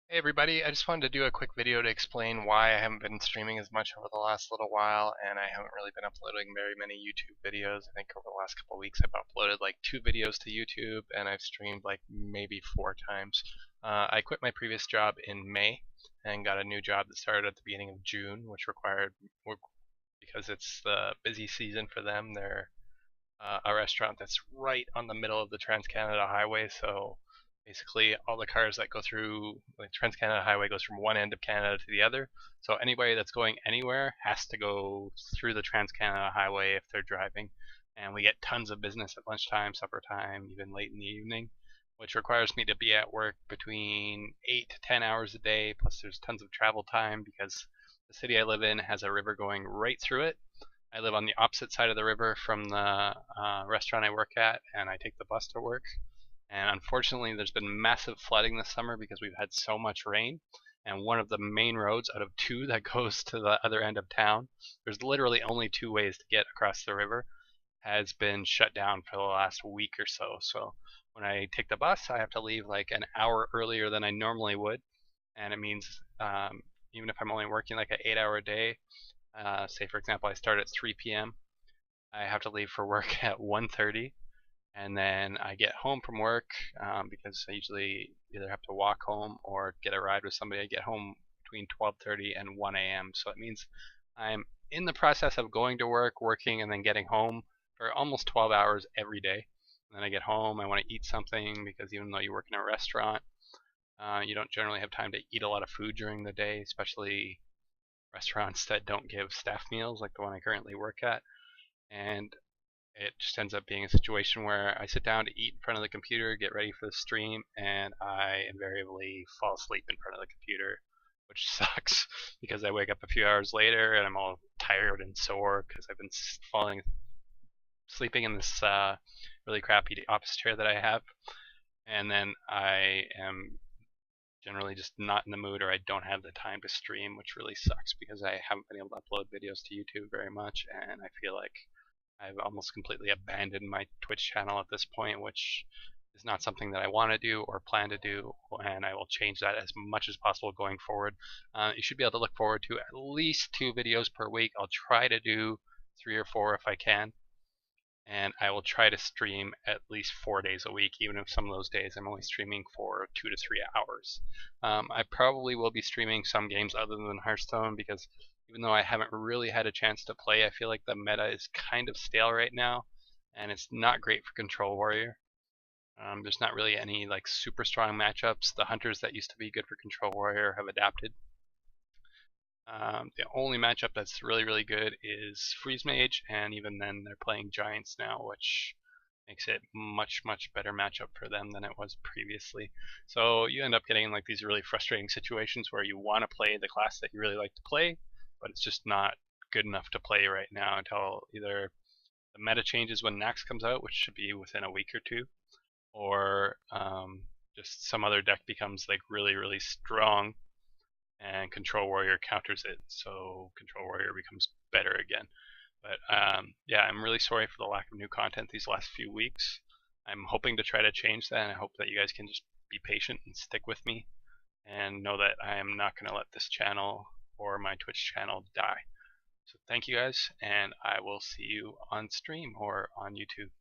Hey everybody, I just wanted to do a quick video to explain why I haven't been streaming as much over the last little while, and I haven't really been uploading very many YouTube videos. I think over the last couple of weeks I've uploaded like 2 videos to YouTube, and I've streamed like maybe 4 times. I quit my previous job in May and got a new job that started at the beginning of June, which required, because it's the busy season for them, they're a restaurant that's right on the middle of the Trans-Canada Highway, so basically all the cars that go through the Trans-Canada Highway goes from one end of Canada to the other. So anybody that's going anywhere has to go through the Trans-Canada Highway if they're driving. And we get tons of business at lunchtime, supper time, even late in the evening, which requires me to be at work between 8 to 10 hours a day. Plus there's tons of travel time because the city I live in has a river going right through it. I live on the opposite side of the river from the restaurant I work at, and I take the bus to work. And unfortunately, there's been massive flooding this summer because we've had so much rain. And one of the main roads out of 2 that goes to the other end of town, there's literally only 2 ways to get across the river, has been shut down for the last week or so. So when I take the bus, I have to leave like an hour earlier than I normally would. And it means even if I'm only working like an 8-hour day, say for example I start at 3 p.m., I have to leave for work at 1:30, and then I get home from work because I usually either have to walk home or get a ride with somebody. I get home between 12:30 and 1 a.m. So it means I'm in the process of going to work, working, and then getting home for almost 12 hours every day. And then I get home, I want to eat something because even though you work in a restaurant, you don't generally have time to eat a lot of food during the day, especially restaurants that don't give staff meals like the one I currently work at. And it just ends up being a situation where I sit down to eat in front of the computer, get ready for the stream, and I invariably fall asleep in front of the computer, which sucks because I wake up a few hours later and I'm all tired and sore because I've been sleeping in this really crappy office chair that I have, and then I am generally just not in the mood, or I don't have the time to stream, which really sucks because I haven't been able to upload videos to YouTube very much, and I feel like I've almost completely abandoned my Twitch channel at this point, which is not something that I want to do or plan to do, and I will change that as much as possible going forward. You should be able to look forward to at least 2 videos per week. I'll try to do 3 or 4 if I can, and I will try to stream at least 4 days a week, even if some of those days I'm only streaming for 2 to 3 hours. I probably will be streaming some games other than Hearthstone because even though I haven't really had a chance to play, I feel like the meta is kind of stale right now, and it's not great for Control Warrior. There's not really any like super strong matchups. The hunters that used to be good for Control Warrior have adapted. The only matchup that's really good is Freeze Mage, and even then they're playing Giants now, which makes it much better matchup for them than it was previously. So you end up getting like these really frustrating situations where you want to play the class that you really like to play, but it's just not good enough to play right now until either the meta changes when Nax comes out, which should be within a week or two, or just some other deck becomes like really strong and Control Warrior counters it, so Control Warrior becomes better again. But yeah, I'm really sorry for the lack of new content these last few weeks. I'm hoping to try to change that, and I hope that you guys can just be patient and stick with me and know that I am not going to let this channel or my Twitch channel die. So thank you guys, and I will see you on stream or on YouTube.